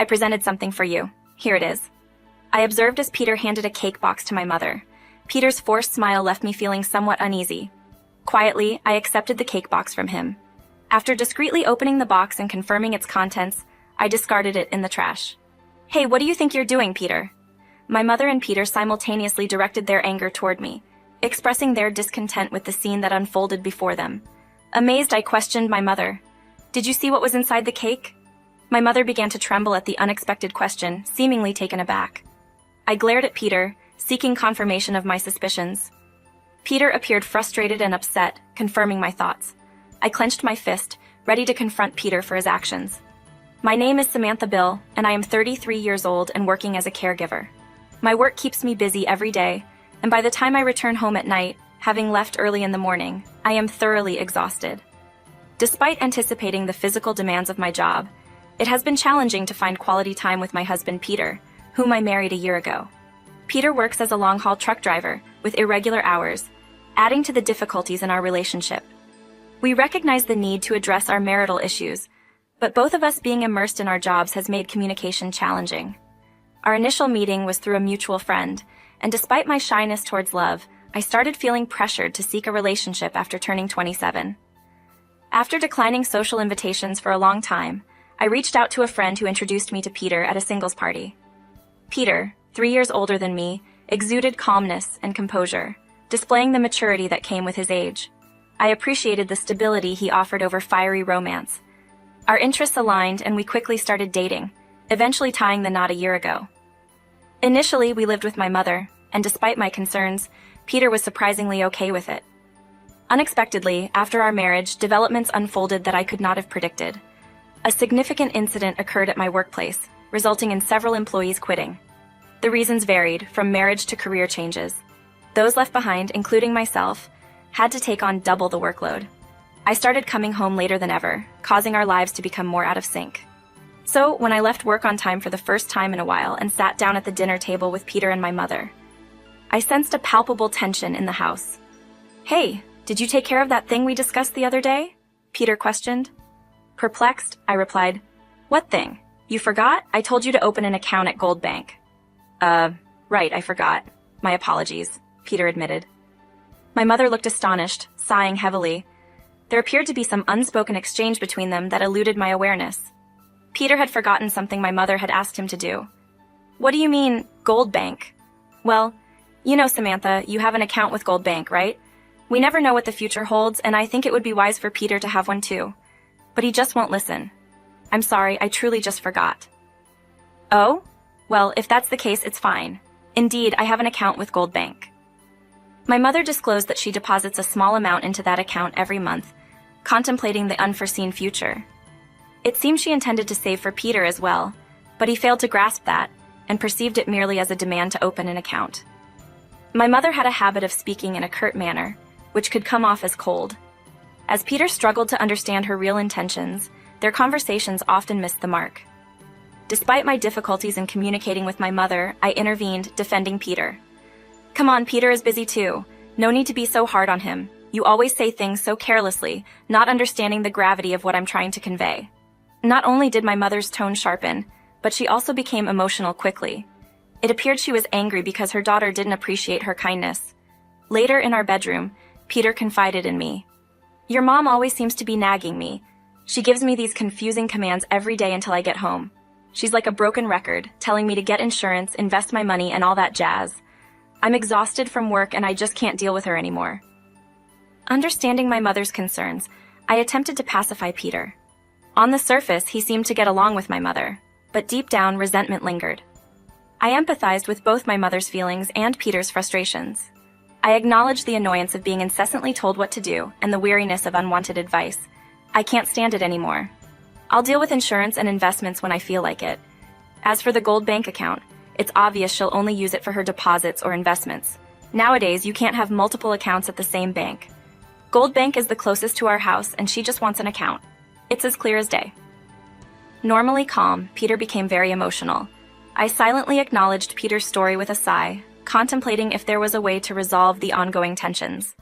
I presented something for you. Here it is." I observed as Peter handed a cake box to my mother. Peter's forced smile left me feeling somewhat uneasy. Quietly, I accepted the cake box from him. After discreetly opening the box and confirming its contents, I discarded it in the trash. "Hey, what do you think you're doing, Peter?" My mother and Peter simultaneously directed their anger toward me, expressing their discontent with the scene that unfolded before them. Amazed, I questioned my mother. "Did you see what was inside the cake?" My mother began to tremble at the unexpected question, seemingly taken aback. I glared at Peter, seeking confirmation of my suspicions. Peter appeared frustrated and upset, confirming my thoughts. I clenched my fist, ready to confront Peter for his actions. "My name is Samantha Bill, and I am 33 years old and working as a caregiver. My work keeps me busy every day, and by the time I return home at night, having left early in the morning, I am thoroughly exhausted. Despite anticipating the physical demands of my job, it has been challenging to find quality time with my husband Peter, whom I married a year ago. Peter works as a long-haul truck driver, with irregular hours, adding to the difficulties in our relationship. We recognize the need to address our marital issues, but both of us being immersed in our jobs has made communication challenging. Our initial meeting was through a mutual friend, and despite my shyness towards love, I started feeling pressured to seek a relationship after turning 27. After declining social invitations for a long time, I reached out to a friend who introduced me to Peter at a singles party. Peter, 3 years older than me, exuded calmness and composure, displaying the maturity that came with his age. I appreciated the stability he offered over fiery romance. Our interests aligned and we quickly started dating, eventually tying the knot a year ago. Initially, we lived with my mother, and despite my concerns, Peter was surprisingly okay with it. Unexpectedly, after our marriage, developments unfolded that I could not have predicted. A significant incident occurred at my workplace, resulting in several employees quitting. The reasons varied, from marriage to career changes. Those left behind, including myself, had to take on double the workload. I started coming home later than ever, causing our lives to become more out of sync. So, when I left work on time for the first time in a while and sat down at the dinner table with Peter and my mother, I sensed a palpable tension in the house. "Hey, did you take care of that thing we discussed the other day?" Peter questioned. Perplexed, I replied, "What thing? You forgot? I told you to open an account at Gold Bank." Right, I forgot. My apologies," Peter admitted. My mother looked astonished, sighing heavily. There appeared to be some unspoken exchange between them that eluded my awareness. Peter had forgotten something my mother had asked him to do. "What do you mean, Gold Bank?" "Well, you know, Samantha, you have an account with Gold Bank, right? We never know what the future holds, and I think it would be wise for Peter to have one too. But he just won't listen. I'm sorry, I truly just forgot." "Oh? Well, if that's the case, it's fine. Indeed, I have an account with Gold Bank." My mother disclosed that she deposits a small amount into that account every month, contemplating the unforeseen future. It seemed she intended to save for Peter as well, but he failed to grasp that and perceived it merely as a demand to open an account. My mother had a habit of speaking in a curt manner, which could come off as cold. As Peter struggled to understand her real intentions, their conversations often missed the mark. Despite my difficulties in communicating with my mother, I intervened, defending Peter. "Come on, Peter is busy too. No need to be so hard on him. You always say things so carelessly, not understanding the gravity of what I'm trying to convey." Not only did my mother's tone sharpen, but she also became emotional quickly. It appeared she was angry because her daughter didn't appreciate her kindness. Later in our bedroom, Peter confided in me. "Your mom always seems to be nagging me. She gives me these confusing commands every day until I get home. She's like a broken record, telling me to get insurance, invest my money, and all that jazz. I'm exhausted from work and I just can't deal with her anymore." Understanding my mother's concerns, I attempted to pacify Peter. On the surface, he seemed to get along with my mother, but deep down, resentment lingered. I empathized with both my mother's feelings and Peter's frustrations. I acknowledged the annoyance of being incessantly told what to do and the weariness of unwanted advice. I can't stand it anymore. I'll deal with insurance and investments when I feel like it. As for the Gold Bank account, it's obvious she'll only use it for her deposits or investments. Nowadays, you can't have multiple accounts at the same bank. Gold Bank is the closest to our house and she just wants an account. It's as clear as day. Normally calm, Peter became very emotional. I silently acknowledged Peter's story with a sigh, contemplating if there was a way to resolve the ongoing tensions.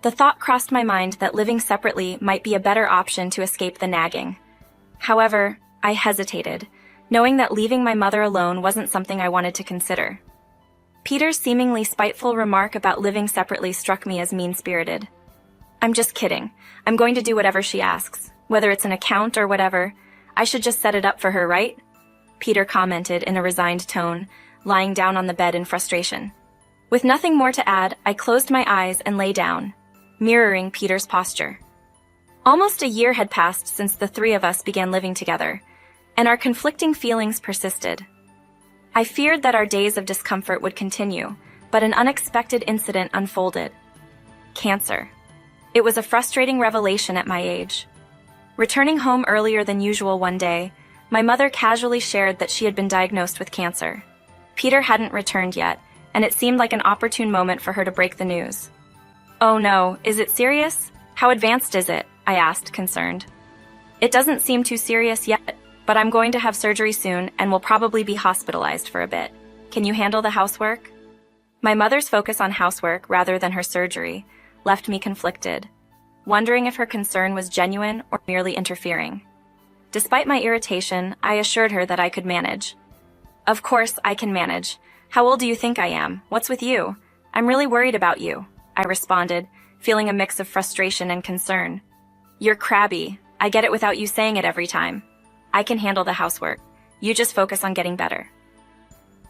The thought crossed my mind that living separately might be a better option to escape the nagging. However, I hesitated, knowing that leaving my mother alone wasn't something I wanted to consider. Peter's seemingly spiteful remark about living separately struck me as mean-spirited. "I'm just kidding. I'm going to do whatever she asks. Whether it's an account or whatever, I should just set it up for her, right?" Peter commented in a resigned tone, lying down on the bed in frustration. With nothing more to add, I closed my eyes and lay down, mirroring Peter's posture. Almost a year had passed since the three of us began living together, and our conflicting feelings persisted. I feared that our days of discomfort would continue, but an unexpected incident unfolded. Cancer. It was a frustrating revelation at my age. Returning home earlier than usual one day, my mother casually shared that she had been diagnosed with cancer. Peter hadn't returned yet, and it seemed like an opportune moment for her to break the news. "Oh no, is it serious? How advanced is it?" I asked, concerned. "It doesn't seem too serious yet, but I'm going to have surgery soon and will probably be hospitalized for a bit. Can you handle the housework?" My mother's focus on housework rather than her surgery left me conflicted, wondering if her concern was genuine or merely interfering. Despite my irritation, I assured her that I could manage. "Of course, I can manage. How old do you think I am? What's with you? I'm really worried about you," I responded, feeling a mix of frustration and concern. "You're crabby. I get it without you saying it every time. I can handle the housework. You just focus on getting better."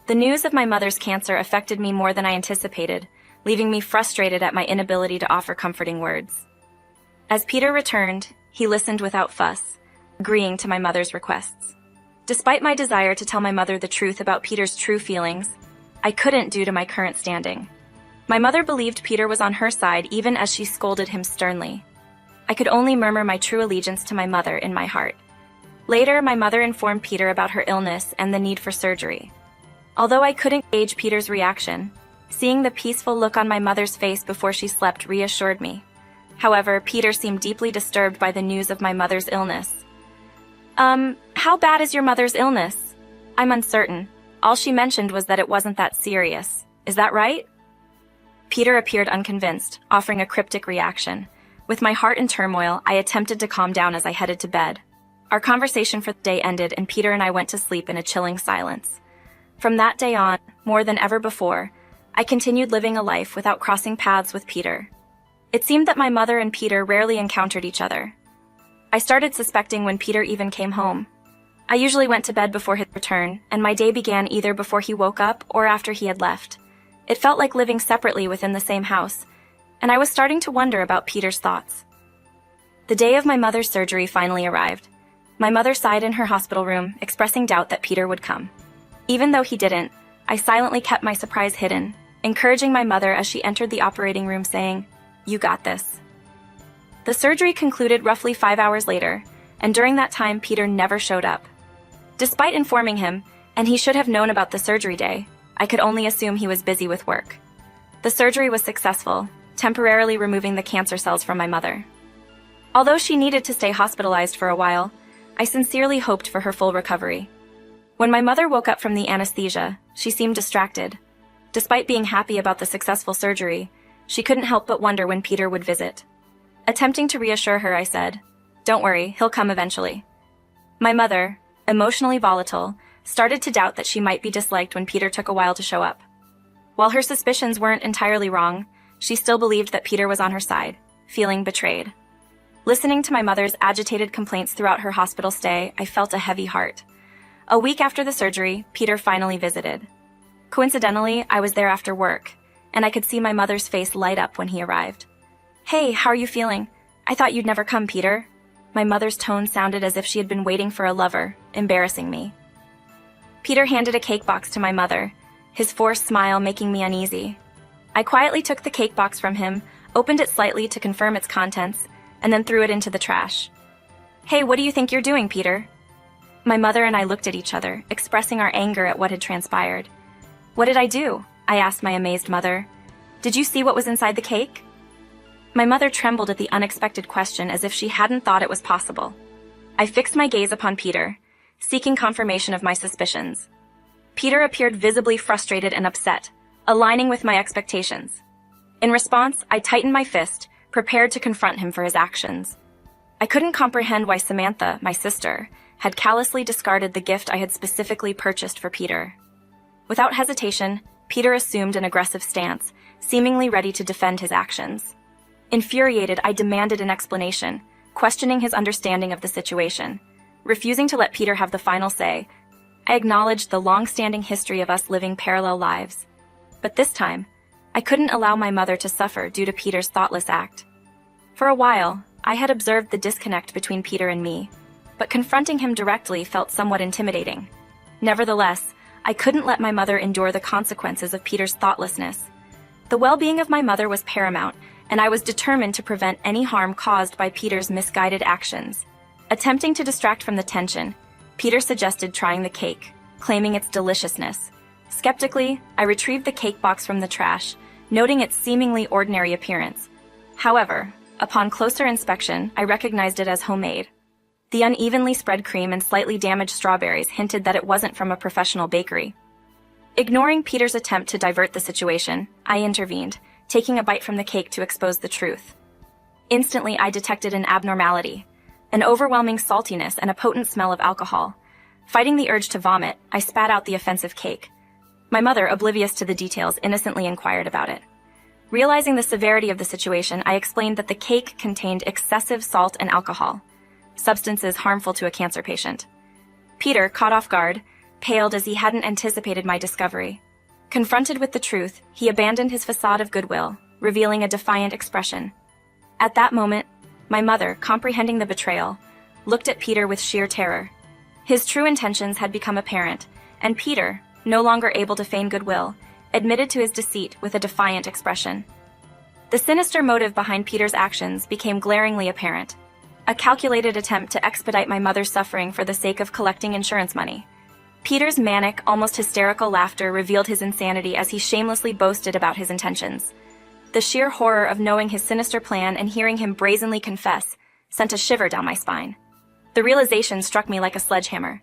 The news of my mother's cancer affected me more than I anticipated, leaving me frustrated at my inability to offer comforting words. As Peter returned, he listened without fuss, agreeing to my mother's requests. Despite my desire to tell my mother the truth about Peter's true feelings, I couldn't due to my current standing. My mother believed Peter was on her side even as she scolded him sternly. I could only murmur my true allegiance to my mother in my heart. Later, my mother informed Peter about her illness and the need for surgery. Although I couldn't gauge Peter's reaction, seeing the peaceful look on my mother's face before she slept reassured me. However, Peter seemed deeply disturbed by the news of my mother's illness. How bad is your mother's illness?" "I'm uncertain. All she mentioned was that it wasn't that serious. Is that right?" Peter appeared unconvinced, offering a cryptic reaction. With my heart in turmoil, I attempted to calm down as I headed to bed. Our conversation for the day ended and Peter and I went to sleep in a chilling silence. From that day on, more than ever before, I continued living a life without crossing paths with Peter. It seemed that my mother and Peter rarely encountered each other. I started suspecting when Peter even came home. I usually went to bed before his return, and my day began either before he woke up or after he had left. It felt like living separately within the same house, and I was starting to wonder about Peter's thoughts. The day of my mother's surgery finally arrived. My mother sighed in her hospital room, expressing doubt that Peter would come. Even though he didn't, I silently kept my surprise hidden, encouraging my mother as she entered the operating room saying, "You got this." The surgery concluded roughly 5 hours later, and during that time Peter never showed up. Despite informing him, and he should have known about the surgery day, I could only assume he was busy with work. The surgery was successful, temporarily removing the cancer cells from my mother. Although she needed to stay hospitalized for a while, I sincerely hoped for her full recovery. When my mother woke up from the anesthesia, she seemed distracted. Despite being happy about the successful surgery, she couldn't help but wonder when Peter would visit. Attempting to reassure her, I said, "Don't worry, he'll come eventually." My mother, emotionally volatile, started to doubt that she might be disliked when Peter took a while to show up. While her suspicions weren't entirely wrong, she still believed that Peter was on her side, feeling betrayed. Listening to my mother's agitated complaints throughout her hospital stay, I felt a heavy heart. A week after the surgery, Peter finally visited. Coincidentally, I was there after work, and I could see my mother's face light up when he arrived. "Hey, how are you feeling? I thought you'd never come, Peter." My mother's tone sounded as if she had been waiting for a lover, embarrassing me. Peter handed a cake box to my mother, his forced smile making me uneasy. I quietly took the cake box from him, opened it slightly to confirm its contents, and then threw it into the trash. "Hey, what do you think you're doing, Peter?" My mother and I looked at each other, expressing our anger at what had transpired. "What did I do?" I asked my amazed mother. "Did you see what was inside the cake?" My mother trembled at the unexpected question as if she hadn't thought it was possible. I fixed my gaze upon Peter, seeking confirmation of my suspicions. Peter appeared visibly frustrated and upset, aligning with my expectations. In response, I tightened my fist, prepared to confront him for his actions. I couldn't comprehend why Samantha, my sister, had callously discarded the gift I had specifically purchased for Peter. Without hesitation, Peter assumed an aggressive stance, seemingly ready to defend his actions. Infuriated, I demanded an explanation, questioning his understanding of the situation. Refusing to let Peter have the final say, I acknowledged the long-standing history of us living parallel lives. But this time, I couldn't allow my mother to suffer due to Peter's thoughtless act. For a while, I had observed the disconnect between Peter and me, but confronting him directly felt somewhat intimidating. Nevertheless, I couldn't let my mother endure the consequences of Peter's thoughtlessness. The well-being of my mother was paramount, and I was determined to prevent any harm caused by Peter's misguided actions. Attempting to distract from the tension, Peter suggested trying the cake, claiming its deliciousness. Skeptically, I retrieved the cake box from the trash, noting its seemingly ordinary appearance. However, upon closer inspection, I recognized it as homemade. The unevenly spread cream and slightly damaged strawberries hinted that it wasn't from a professional bakery. Ignoring Peter's attempt to divert the situation, I intervened, taking a bite from the cake to expose the truth. Instantly, I detected an abnormality, an overwhelming saltiness and a potent smell of alcohol. Fighting the urge to vomit, I spat out the offensive cake. My mother, oblivious to the details, innocently inquired about it. Realizing the severity of the situation, I explained that the cake contained excessive salt and alcohol, substances harmful to a cancer patient. Peter, caught off guard, paled as he hadn't anticipated my discovery. Confronted with the truth, he abandoned his facade of goodwill, revealing a defiant expression. At that moment, my mother, comprehending the betrayal, looked at Peter with sheer terror. His true intentions had become apparent, and Peter, no longer able to feign goodwill, admitted to his deceit with a defiant expression. The sinister motive behind Peter's actions became glaringly apparent. A calculated attempt to expedite my mother's suffering for the sake of collecting insurance money. Peter's manic, almost hysterical laughter revealed his insanity as he shamelessly boasted about his intentions. The sheer horror of knowing his sinister plan and hearing him brazenly confess sent a shiver down my spine. The realization struck me like a sledgehammer.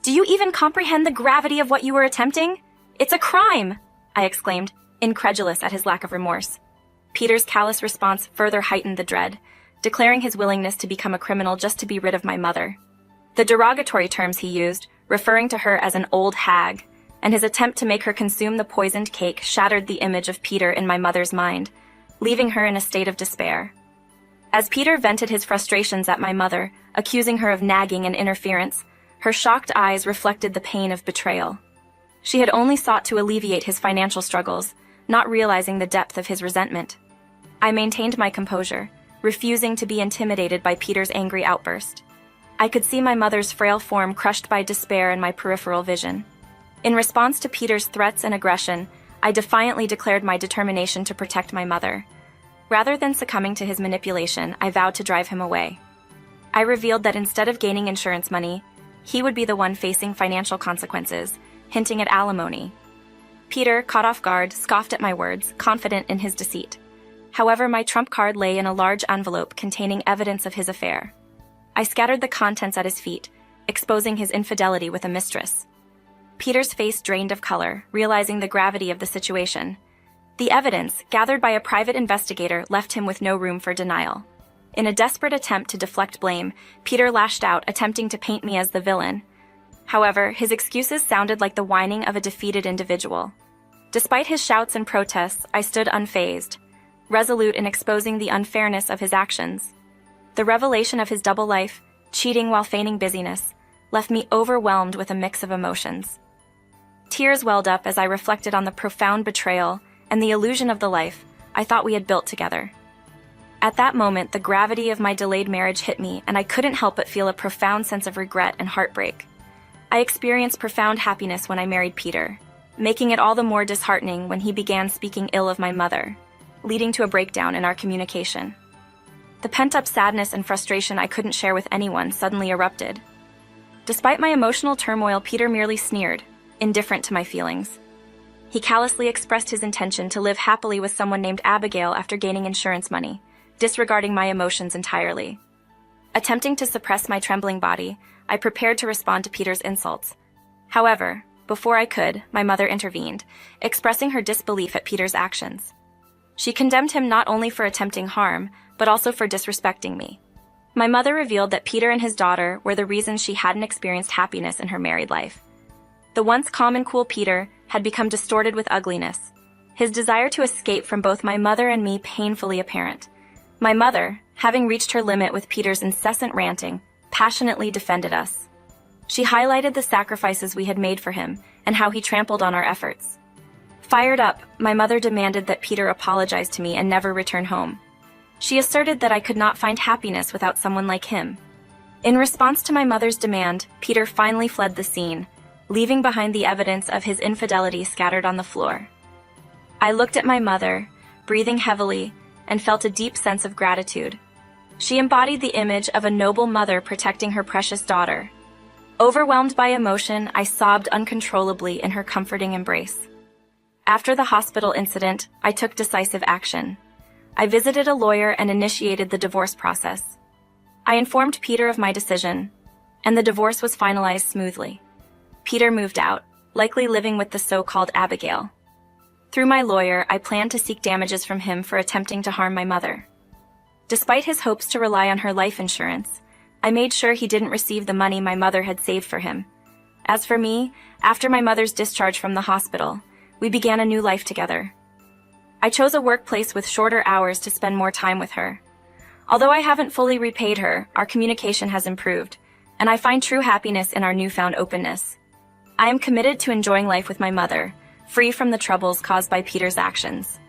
"Do you even comprehend the gravity of what you were attempting? It's a crime!" I exclaimed, incredulous at his lack of remorse. Peter's callous response further heightened the dread, declaring his willingness to become a criminal just to be rid of my mother. The derogatory terms he used, referring to her as an old hag, and his attempt to make her consume the poisoned cake shattered the image of Peter in my mother's mind, leaving her in a state of despair. As Peter vented his frustrations at my mother, accusing her of nagging and interference, her shocked eyes reflected the pain of betrayal. She had only sought to alleviate his financial struggles, not realizing the depth of his resentment. I maintained my composure, refusing to be intimidated by Peter's angry outburst. I could see my mother's frail form crushed by despair in my peripheral vision. In response to Peter's threats and aggression, I defiantly declared my determination to protect my mother. Rather than succumbing to his manipulation, I vowed to drive him away. I revealed that instead of gaining insurance money, he would be the one facing financial consequences, hinting at alimony. Peter, caught off guard, scoffed at my words, confident in his deceit. However, my trump card lay in a large envelope containing evidence of his affair. I scattered the contents at his feet, exposing his infidelity with a mistress. Peter's face drained of color, realizing the gravity of the situation. The evidence, gathered by a private investigator, left him with no room for denial. In a desperate attempt to deflect blame, Peter lashed out, attempting to paint me as the villain. However, his excuses sounded like the whining of a defeated individual. Despite his shouts and protests, I stood unfazed, resolute in exposing the unfairness of his actions. The revelation of his double life, cheating while feigning busyness, left me overwhelmed with a mix of emotions. Tears welled up as I reflected on the profound betrayal and the illusion of the life I thought we had built together. At that moment, the gravity of my delayed marriage hit me, and I couldn't help but feel a profound sense of regret and heartbreak. I experienced profound happiness when I married Peter, making it all the more disheartening when he began speaking ill of my mother, leading to a breakdown in our communication. The pent-up sadness and frustration I couldn't share with anyone suddenly erupted. Despite my emotional turmoil, Peter merely sneered, indifferent to my feelings. He callously expressed his intention to live happily with someone named Abigail after gaining insurance money, disregarding my emotions entirely. Attempting to suppress my trembling body, I prepared to respond to Peter's insults. However, before I could, my mother intervened, expressing her disbelief at Peter's actions. She condemned him not only for attempting harm, but also for disrespecting me. My mother revealed that Peter and his daughter were the reason she hadn't experienced happiness in her married life. The once calm and cool Peter had become distorted with ugliness, his desire to escape from both my mother and me painfully apparent. My mother, having reached her limit with Peter's incessant ranting, passionately defended us. She highlighted the sacrifices we had made for him and how he trampled on our efforts. Fired up, my mother demanded that Peter apologize to me and never return home. She asserted that I could not find happiness without someone like him. In response to my mother's demand, Peter finally fled the scene, leaving behind the evidence of his infidelity scattered on the floor. I looked at my mother, breathing heavily, and felt a deep sense of gratitude. She embodied the image of a noble mother protecting her precious daughter. Overwhelmed by emotion, I sobbed uncontrollably in her comforting embrace. After the hospital incident, I took decisive action. I visited a lawyer and initiated the divorce process. I informed Peter of my decision, and the divorce was finalized smoothly. Peter moved out, likely living with the so-called Abigail. Through my lawyer, I planned to seek damages from him for attempting to harm my mother. Despite his hopes to rely on her life insurance, I made sure he didn't receive the money my mother had saved for him. As for me, after my mother's discharge from the hospital, we began a new life together. I chose a workplace with shorter hours to spend more time with her. Although I haven't fully repaid her, our communication has improved, and I find true happiness in our newfound openness. I am committed to enjoying life with my mother, free from the troubles caused by Peter's actions.